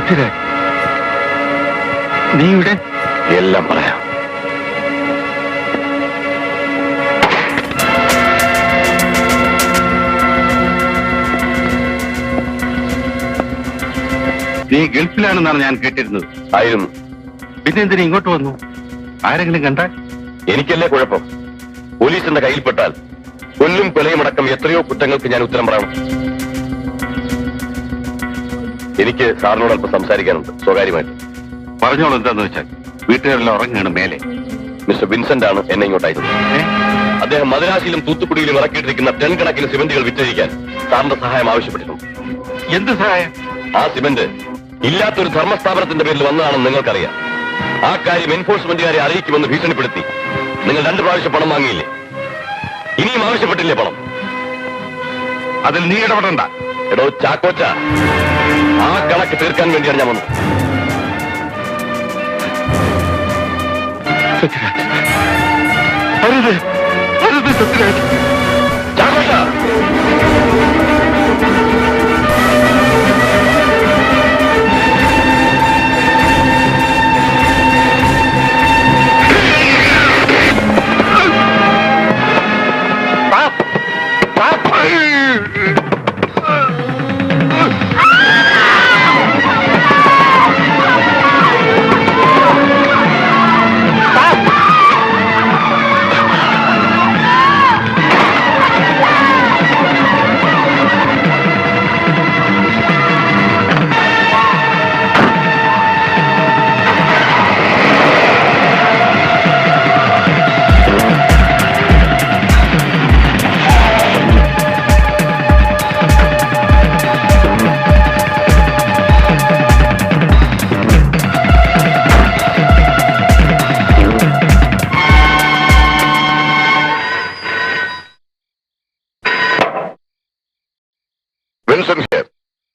സത്യരാജ്, നീ ഇവിടെ? എല്ലാം പറയാം. നീ ഗൾഫിലാണെന്നാണ് ഞാൻ കേട്ടിരുന്നത്. ആയിരുന്നു. പിന്നെ എന്തിനാ ഇങ്ങോട്ട് വന്നു? ആരെങ്കിലും കണ്ടാൽ? എനിക്കല്ലേ കുഴപ്പം. പോലീസിന്റെ കയ്യിൽപ്പെട്ടാൽ കൊല്ലും കൊലയുമടക്കം എത്രയോ കുറ്റങ്ങൾക്ക് ഞാൻ ഉത്തരം പറയണം. എനിക്ക് സാറിനോട് അല്പം സംസാരിക്കാനുണ്ട്, സ്വകാര്യമായിട്ട്. പറഞ്ഞോളൂ, എന്താന്ന് വെച്ചാൽ. വീട്ടുകാരെല്ലാം ഉറങ്ങുകയാണ് മേലെ. മിസ്റ്റർ വിൻസെന്റ് ആണ് എന്നെ ഇങ്ങോട്ടായിരുന്നത്. അദ്ദേഹം മദ്രാസിലും തൂത്തുക്കുടിയിലും ഇറക്കിയിട്ടിരിക്കുന്ന ടൺ കണക്കിന് സിമന്റുകൾ വിറ്റഴിക്കാൻ സാറിന്റെ സഹായം ആവശ്യപ്പെട്ടിട്ടുണ്ട്. എന്ത് സഹായം? ആ സിമന്റ് ഇല്ലാത്തൊരു ധർമ്മസ്ഥാപനത്തിന്റെ പേരിൽ വന്നതാണെന്ന് നിങ്ങൾക്കറിയാം. ആ കാര്യം എൻഫോഴ്സ്മെന്റുകാരെ അറിയിക്കുമെന്ന് ഭീഷണിപ്പെടുത്തി നിങ്ങൾ 2 പ്രാവശ്യം പണം വാങ്ങിയില്ലേ? ഇനിയും ആവശ്യപ്പെട്ടില്ലേ പണം? അതിൽ നീ ഇടപെടണ്ട. എടോ ചാക്കോച്ച, ആ കണക്ക് തീർക്കാൻ വേണ്ടിയാണ് ഞാൻ വന്നത്. സത്യരാജ്, അരുത്, അരുത് സത്യരാജ്. ചാക്കോച്ച,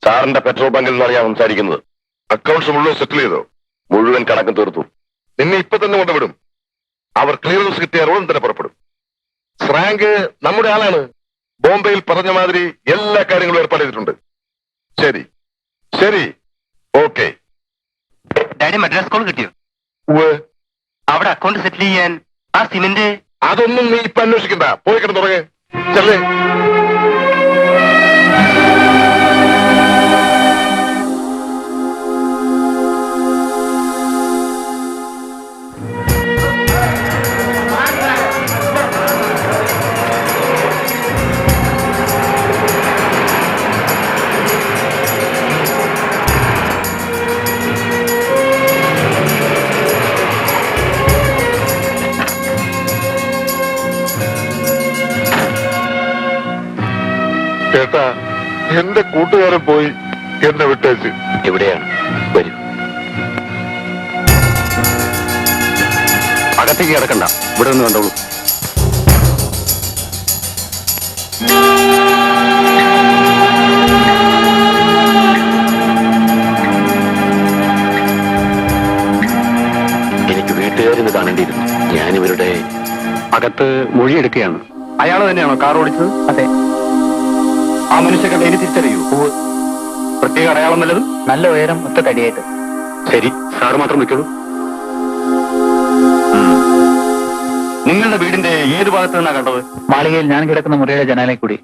സാറിന്റെ പെട്രോൾ ബങ്കിൽ നിന്നാണ് ഞാൻ സംസാരിക്കുന്നത്. അക്കൗണ്ട്സ് മുഴുവൻ സെറ്റിൽ ചെയ്തോ? മുഴുവൻ കണക്കും തീർത്തു. നിന്നെ ഇപ്പൊ തന്നെ കൊണ്ടുവിടും. അവർ ക്ലിയറൻസ് കിട്ടിയ ഉടൻ തന്നെ പുറപ്പെടും. സ്രാങ്ക് നമ്മുടെ ആളാണ്. ബോംബെയിൽ പറഞ്ഞ മാതിരി എല്ലാ കാര്യങ്ങളും ഏർപ്പാട് ചെയ്തിട്ടുണ്ട്. ശരി ശരി, ഓക്കെ. ഡാഡി മദ്രാസ് കോൾ കിട്ടിയോ? അവിടെ അക്കൗണ്ട് സെറ്റിൽ ചെയ്യാൻ ആ സിമന്റ്. അതൊന്നും നീ ഇപ്പൊ അന്വേഷിക്കണ്ട. പോയി കിടന്ന് തുടങ്ങ്. ചെല്ലേ. ചേട്ടാ, എന്റെ കൂട്ടുകാരൻ പോയി എന്നെ വിട്ടേച്ച്. എവിടെയാണ്? വരൂ. അകത്തേക്ക് കിടക്കണ്ട, ഇവിടെ നിന്ന് കണ്ടോളൂ. എനിക്ക് വീട്ടുകാരിന്ന് കാണേണ്ടിയിരുന്നു. ഞാനിവരുടെ അകത്ത് മൊഴിയെടുക്കുകയാണ്. അയാൾ തന്നെയാണോ കാർ ഓടിച്ചത്? അതെ. ആ മനുഷ്യ കണ്ട ഇനി തിരിച്ചറിയൂ? പ്രത്യേക അടയാളം വല്ലതും? നല്ല ഉയരം, ഒത്ത തടിയായിട്ട്. ശരി, സാറ് മാത്രം നിൽക്കുള്ളൂ. നിങ്ങളുടെ വീടിന്റെ ഏത് ഭാഗത്ത് നിന്നാ കണ്ടത്? മാളികയിൽ ഞാൻ കിടക്കുന്ന മുറിയുടെ ജനാലയിൽ കൂടി.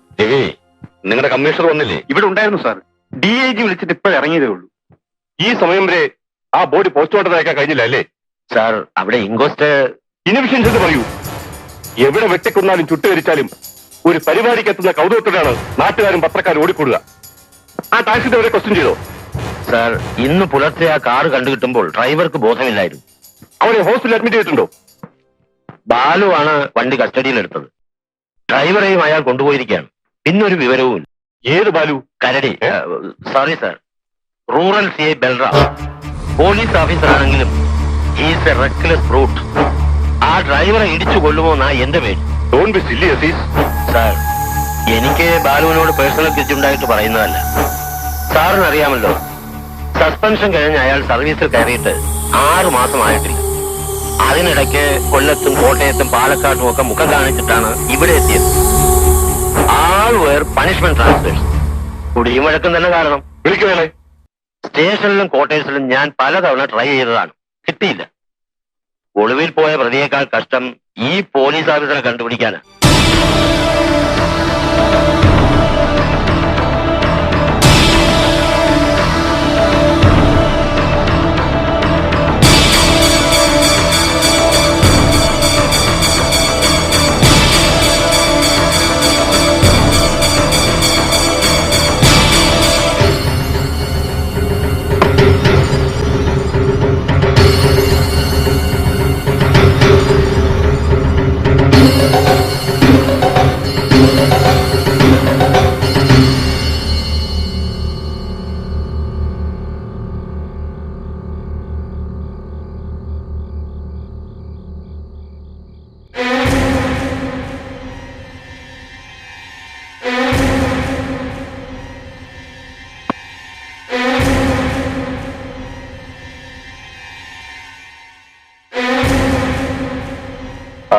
നിങ്ങളുടെ കമ്മീഷണർ വന്നില്ലേ? ഇവിടെ ഉണ്ടായിരുന്നു സാർ. DIG വിളിച്ചിട്ട് ഇപ്പോഴിറങ്ങിയതേ ഉള്ളൂ. ഈ സമയം വരെ ആ ബോഡി പോസ്റ്റ്മോർട്ടം അയക്കാൻ കഴിഞ്ഞില്ല അല്ലേ? സാർ, അവിടെ ഇൻക്വസ്റ്റ്. ഇൻവിഷൻസ് എന്ന് പറയൂ. എവിടെ വെട്ടിക്കൊന്നാലും ചുട്ടുകരിച്ചാലും ഒരു പരിപാടിക്ക് എത്തുന്ന കൗതുകത്തോടെയാണ് നാട്ടുകാരും പത്രക്കാരും ഓടിക്കൂടുക. ആ ടാക്സി ഡ്രൈവറെ ക്വസ്റ്റ്യൻ ചെയ്തോ? സാർ, ഇന്ന് പുലർച്ചെ ആ കാറ് കണ്ടുകിട്ടുമ്പോൾ ഡ്രൈവർക്ക് ബോധമില്ലായിരുന്നു. അവരെ ഹോസ്പിറ്റലിൽ അഡ്മിറ്റ് ചെയ്തിട്ടുണ്ടോ? ബാലു ആണ് വണ്ടി കസ്റ്റഡിയിലെടുത്തത്. ഡ്രൈവറെയും അയാൾ കൊണ്ടുപോയിരിക്കുകയാണ്. പിന്നൊരു വിവരവും. ഏത് ബാലു? കരടി. Sorry sir, rural CI Balram. Police officer ആണെങ്കിലും ഹീസ് എ റെക്ലെസ് ബ്രൂട്ട്. ആ ഡ്രൈവറെ ഇടിച്ചു കൊല്ലുമോന്നാ എന്റെ പേര്. Don't be silly Aziz. Sir, എനിക്ക് ബാലുവിനോട് പേഴ്സണൽ കിറ്റുണ്ടായിട്ട് പറയുന്നതല്ല. സാറിന് അറിയാമല്ലോ, സസ്പെൻഷൻ കഴിഞ്ഞ് അയാൾ സർവീസിൽ കയറിയിട്ട് 6 മാസമായിട്ടില്ല. അതിനിടയ്ക്ക് കൊല്ലത്തും കോട്ടയത്തും പാലക്കാട്ടും ഒക്കെ മുഖം കാണിച്ചിട്ടാണ് ഇവിടെ എത്തിയത്. ആൾ വേർ പണിഷ്മെന്റ് ട്രാൻസ്ഫേഴ്സ്. കുടിയും വഴക്കം തന്നെ കാരണം. വിളിക്കുവേണേ. സ്റ്റേഷനിലും ക്വാർട്ടേഴ്സിലും ഞാൻ പലതവണ ട്രൈ ചെയ്തതാണ്, കിട്ടിയില്ല. ഒളിവിൽ പോയ പ്രതിയേക്കാൾ കഷ്ടം ഈ പോലീസ് ഓഫീസറെ കണ്ടുപിടിക്കാനാണ്. ആ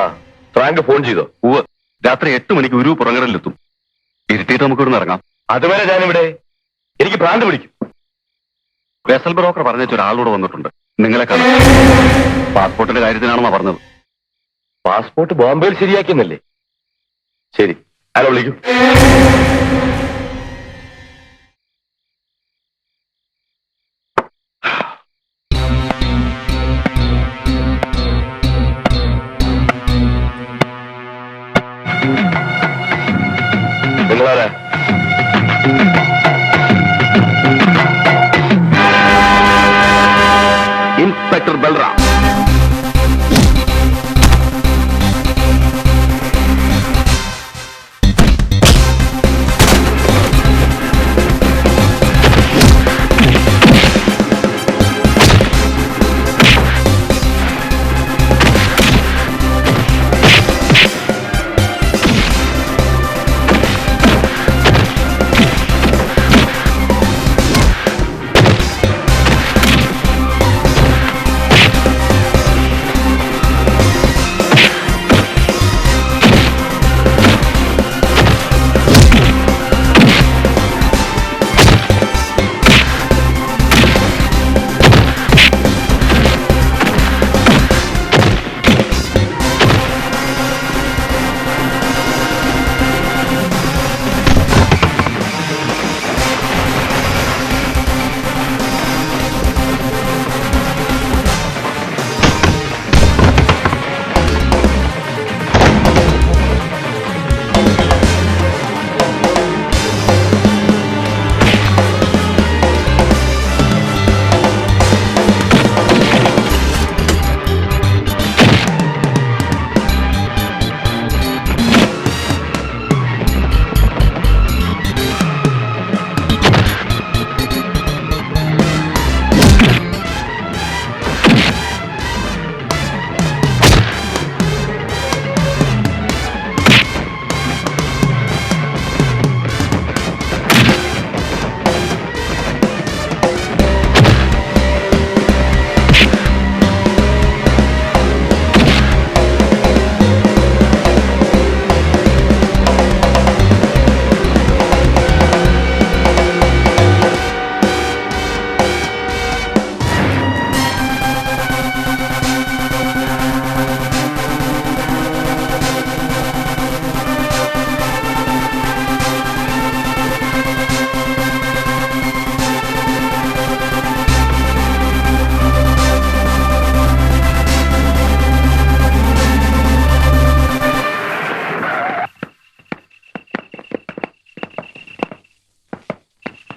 ഫ്രാങ്ക് ഫോൺ ചെയ്തോ? ഉവ്വ്, രാത്രി 8 മണിക്ക് ഒരു പുറങ്ങടലിലെത്തും. ഇരുട്ടിയിട്ട് നമുക്ക് ഇവിടുന്ന് ഇറങ്ങാം. അതുവരെ ഞാനിവിടെ. എനിക്ക് ഭ്രാന്ത് പിടിക്കും. വെസൽ ബ്രോക്കർ പറഞ്ഞ ഒരാളോട് വന്നിട്ടുണ്ട്, നിങ്ങളെ കാണാം. പാസ്പോർട്ടിന്റെ കാര്യത്തിനാണെന്നാ പറഞ്ഞത്. പാസ്പോർട്ട് ബോംബെയിൽ ശരിയാക്കിയെന്നല്ലേ? ശരി, അയാളെ വിളിക്കൂ. നിങ്ങളാരാ? ഇൻസ്പെക്ടർ ബൽറാം.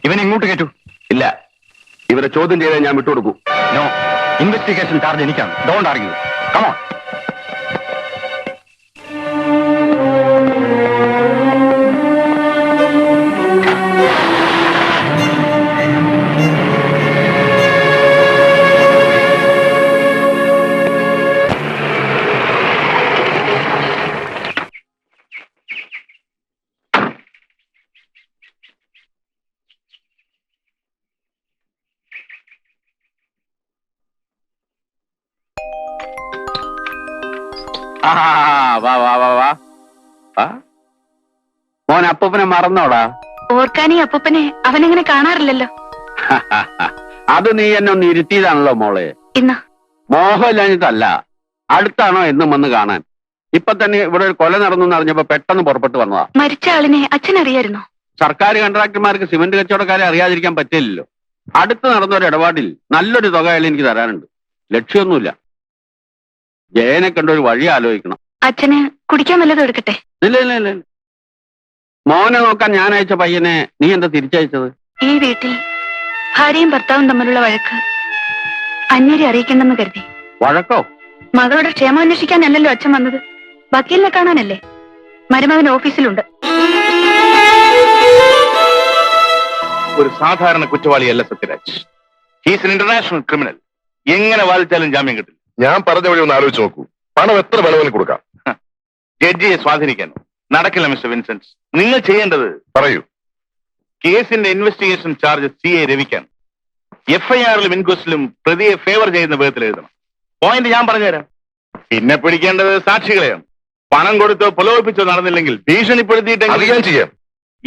ഇവനെ ഇങ്ങോട്ട് കയറ്റൂ. ഇല്ല, ഇവരെ ചോദ്യം ചെയ്താൽ ഞാൻ വിട്ടുകൊടുക്കൂ. നോ, ഇൻവെസ്റ്റിഗേഷൻ ചാർജ് എനിക്കാണ്. Don't argue. Come on. വാ വാ വാ വാ. മോൻ അപ്പൂപ്പനെ മറന്നോടാ? ഓർക്കാനീ അപ്പൂപ്പനെ അവനെങ്ങനെ കാണാറില്ലല്ലോ. അത് നീ എന്നെ ഒന്ന് ഇരുത്തിയതാണല്ലോ മോളെ. ഇന്നാ മോഹമില്ലാഞ്ഞിട്ടല്ല, അടുത്താണോ എന്നും വന്ന് കാണാൻ. ഇപ്പൊ തന്നെ ഇവിടെ ഒരു കൊല നടന്നു എന്ന് അറിഞ്ഞപ്പോ പെട്ടെന്ന് പുറപ്പെട്ടു വന്നതാ. മരിച്ച ആളിനെ അച്ഛൻ അറിയായിരുന്നോ? സർക്കാർ കോൺട്രാക്ടർമാർക്ക് സിമന്റ് കച്ചവടക്കാരെ അറിയാതിരിക്കാൻ പറ്റില്ലല്ലോ. അടുത്ത് നടന്ന ഒരു ഇടപാടിൽ നല്ലൊരു തുക അയാൾ എനിക്ക് തരാനുണ്ട്. ലക്ഷ്യമൊന്നുമില്ല. ജയനെ കണ്ട ഒരു വഴി ആലോചിക്കണം. അച്ഛന് കുടിക്കാൻ വല്ലതും എടുക്കട്ടെ? ഇല്ല ഇല്ല ഇല്ല. മോനെ നോക്കാൻ ഞാൻ അയച്ച പയ്യനെ നീ എന്താ തിരിച്ചയച്ചത്? ഈ വീട്ടിൽ ഭാര്യയും ഭർത്താവും തമ്മിലുള്ള വഴക്ക് അന്യരെ അറിയിക്കണ്ടെന്ന് കരുതി. വഴക്കോ? മകളുടെ ക്ഷേമം അന്വേഷിക്കാനല്ലല്ലോ അച്ഛൻ വന്നത്, വക്കീലിനെ കാണാനല്ലേ. മരുമകൻ ഓഫീസിലുണ്ട്. ഒരു സാധാരണ കുറ്റവാളിയല്ല Sathyaraj. He's an international criminal. എങ്ങനെ വാദിച്ചാലും ജാമ്യം കിട്ടില്ല. ഞാൻ പറഞ്ഞ വഴി ഒന്ന് ആലോചിച്ച് നോക്കൂ. പണം എത്ര വേണമെങ്കിലും കൊടുക്കാം. ജഡ്ജിയെ സ്വാധീനിക്കാനോ? നടക്കില്ല മിസ്റ്റർ വിൻസെന്റ്. നിങ്ങൾ ചെയ്യേണ്ടത്, പറയൂ. കേസിന്റെ ഇൻവെസ്റ്റിഗേഷൻ ചാർജ് CA രവിക്കാണ്. FIR-ലും ഇൻക്വസ്റ്റിലും പ്രതിയെ ഫേവർ ചെയ്യുന്ന വിധത്തിൽ എഴുതണം. പോയിന്റ് ഞാൻ പറഞ്ഞുതരാം. പിന്നെ പിടിക്കേണ്ടത് സാക്ഷികളെയാണ്. പണം കൊടുത്തോ പ്രലോഭിപ്പിച്ചോ നടന്നില്ലെങ്കിൽ അത് ഭീഷണിപ്പെടുത്തിയിട്ടെങ്കിൽ ഞാൻ ചെയ്യാം.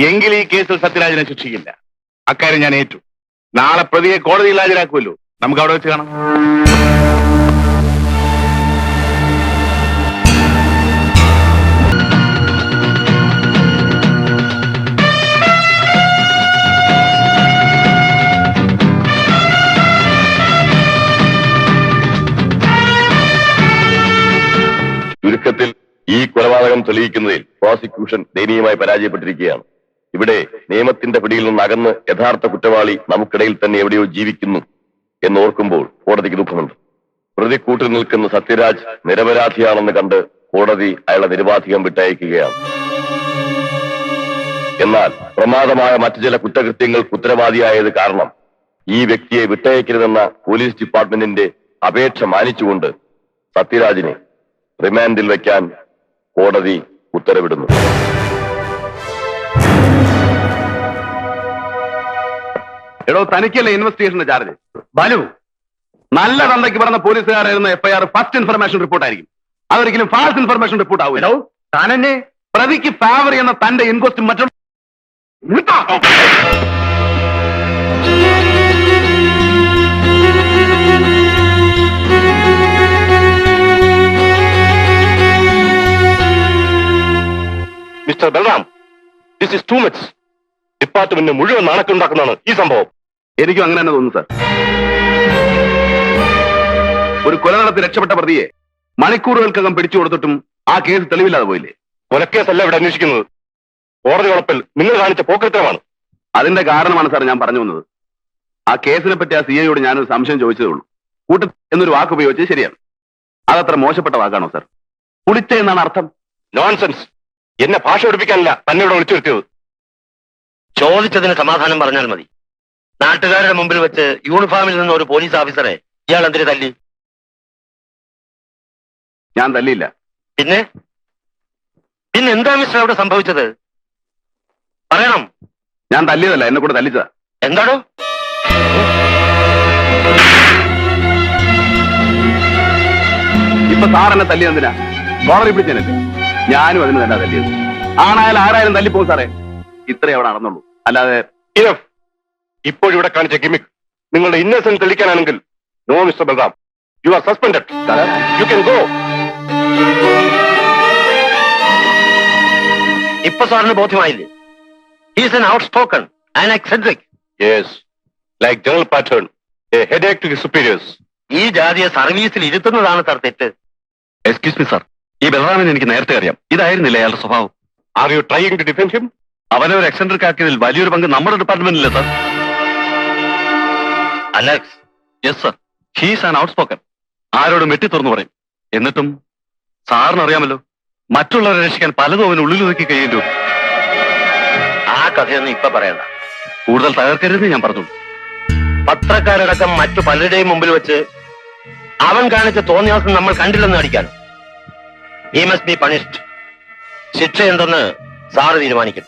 എങ്കിൽ ഈ കേസിൽ സത്യരാജനെ ശിക്ഷിക്കില്ല. അക്കാര്യം ഞാൻ ഏറ്റു. നാളെ പ്രതിയെ കോടതിയിൽ ഹാജരാക്കുമല്ലോ. നമുക്ക് അവിടെ വെച്ച് കാണാം. ചുരുക്കത്തിൽ ഈ കൊലപാതകം തെളിയിക്കുന്നതിൽ പ്രോസിക്യൂഷൻ ദയനീയമായി പരാജയപ്പെട്ടിരിക്കുകയാണ്. ഇവിടെ നിയമത്തിന്റെ പിടിയിൽ നിന്ന് അകന്ന് യഥാർത്ഥ കുറ്റവാളി നമുക്കിടയിൽ തന്നെ എവിടെയോ ജീവിക്കുന്നു എന്നോർക്കുമ്പോൾ കോടതിക്ക് ദുഃഖമുണ്ട്. പ്രതി കൂട്ടിൽ നിൽക്കുന്ന സത്യരാജ് നിരപരാധിയാണെന്ന് കണ്ട് കോടതി അയാളെ നിരുപാധികം വിട്ടയക്കുകയാണ്. എന്നാൽ പ്രമാദമായ മറ്റു ചില കുറ്റകൃത്യങ്ങൾക്ക് ഉത്തരവാദിയായത് കാരണം ഈ വ്യക്തിയെ വിട്ടയക്കരുതെന്ന പോലീസ് ഡിപ്പാർട്ട്മെന്റിന്റെ അപേക്ഷ മാനിച്ചുകൊണ്ട് സത്യരാജിനെ റിമാൻഡിൽ വയ്ക്കാൻ കോടതി ഉത്തരവിടുന്നു. എടോ, തനിക്കല്ലേ ഇൻവെസ്റ്റിഗേഷന്റെ ചാർജ്? ബാലു, നല്ല തന്തയ്ക്ക് പറഞ്ഞ പോലീസുകാരായിരുന്ന FIR ഫസ്റ്റ് ഇൻഫർമേഷൻ റിപ്പോർട്ട് ആയിരിക്കും. അതൊരിക്കലും ഫാൾസ് ഇൻഫർമേഷൻ റിപ്പോർട്ട് ആവുമല്ലോ. താനെന്നെ പ്രതിക്ക് ഫേവർ ചെയ്യുന്ന തന്റെ ഇൻക്വസ്റ്റ് മറ്റുള്ള mister Balram, this is too much. ഡിപ്പാർട്ട്മെന്റിന് മുഴുവൻ നാണക്കുണ്ടാക്കുന്നതാണ് ഈ സംഭവം. എനിക്കും അങ്ങനെ തന്നെ തോന്നുന്നു സാർ. ഒരു കൊല നടത്തി രക്ഷപ്പെട്ട പ്രതിയെ മണിക്കൂറുകൾക്കകം പിടിച്ചു കൊടുത്തിട്ടും ആ കേസ് തെളിവില്ലാതെ പോയില്ലേ? കൊലക്കേസല്ല ഇവിടെ അന്വേഷിക്കുന്നത്. കോടതി വളപ്പിൽ നിങ്ങൾ കാണിച്ച പോക്കൃത്തരമാണ്. അതിന്റെ കാരണമാണ് സാർ ഞാൻ പറഞ്ഞു വന്നത്. ആ കേസിനെ പറ്റി ആ CIയോട് ഞാനൊരു സംശയം ചോദിച്ചതേ ഉള്ളൂ. കൂട്ട എന്നൊരു വാക്ക് ഉപയോഗിച്ചത് ശരിയാണ്. അതത്ര മോശപ്പെട്ട വാക്കാണോ സാർ? പുളിച്ച എന്നാണ് അർത്ഥം. നോൺസെൻസ്. എന്നെ ഭാഷ പഠിപ്പിക്കാനല്ല തന്നെ ഇവിടെ വിളിച്ചു വരുത്തിയത്. ചോദിച്ചതിന് സമാധാനം പറഞ്ഞാൽ മതി. നാട്ടുകാരുടെ മുമ്പിൽ വെച്ച് യൂണിഫോമിൽ നിന്ന് ഒരു പോലീസ് ഓഫീസറെ ഇയാൾ എന്തിനു തല്ലി? ഞാൻ തല്ലിയില്ല. പിന്നെ എന്താ മിസ്റ്റർ അവിടെ സംഭവിച്ചത്? പറയണം. ഞാൻ തല്ലിയതല്ല, എന്നെ കൂടെ തല്ലിച്ചതാ. എന്താണോ? ഇപ്പൊ സാർ എന്നെ തല്ലിയെന്തിനാ? കോടതി പിടിച്ചേനല്ലേ? ഞാനും അതിന് തന്നെ തല്ലിയത്. ആണായാലും ആരായാലും തല്ലിപ്പോകും സാറേ. ഇത്രേ അവിടെ നടന്നുള്ളൂ. അല്ലാതെ ഇപ്പോഴിവിടെ കാണിച്ച ഗിമിക് നിങ്ങളുടെ ഇന്നസെന്റ് തെളിയിക്കാനാണെങ്കിൽ no mister Balram, you are suspended. You can go. ഇപ്പൊ സാറിന് ബോധ്യമായില്ലേ? He's an outspoken and eccentric. Yes, like general pattern, a headache to his superiors. ഈ ജാതിയെ സർവീസിൽ ഇരുത്തുന്നതാണ് സാർ തെറ്റ്. എക്സ്ക്യൂസ് മീ സാർ, ഈ ബലറാമിനെ എനിക്ക് നേരത്തെ അറിയാം. ഇതായിരുന്നില്ല അയാളുടെ സ്വഭാവം. Are you trying to defend him? അവനെ ഒരു എക്സെൻട്രിക് ആക്കിയതിൽ വലിയൊരു പങ്ക് നമ്മുടെ ഡിപ്പാർട്ട്മെന്റിലെ sir. Alex. Yes sir, he's an out spoken. ആരോടും വെട്ടി തുറന്നു പറയും. എന്നിട്ടും സാറിന് അറിയാമല്ലോ, മറ്റുള്ളവരെ രക്ഷിക്കാൻ പലതും അവന് ഉള്ളിൽ ഒതുക്കി കഴിയേണ്ടി വരും. ആ കഥയൊന്നും ഇപ്പൊ പറയണ്ട. കൂടുതൽ തകർക്കരുതെന്ന് ഞാൻ പറഞ്ഞു. പത്രക്കാരടക്കം മറ്റു പലരുടെയും മുമ്പിൽ വെച്ച് അവൻ കാണിച്ച തോന്നിയാസം നമ്മൾ കണ്ടില്ലെന്ന് അടിക്കാൻ. He must be punished. ശിക്ഷ എന്തെന്ന് സാറ് തീരുമാനിക്കും.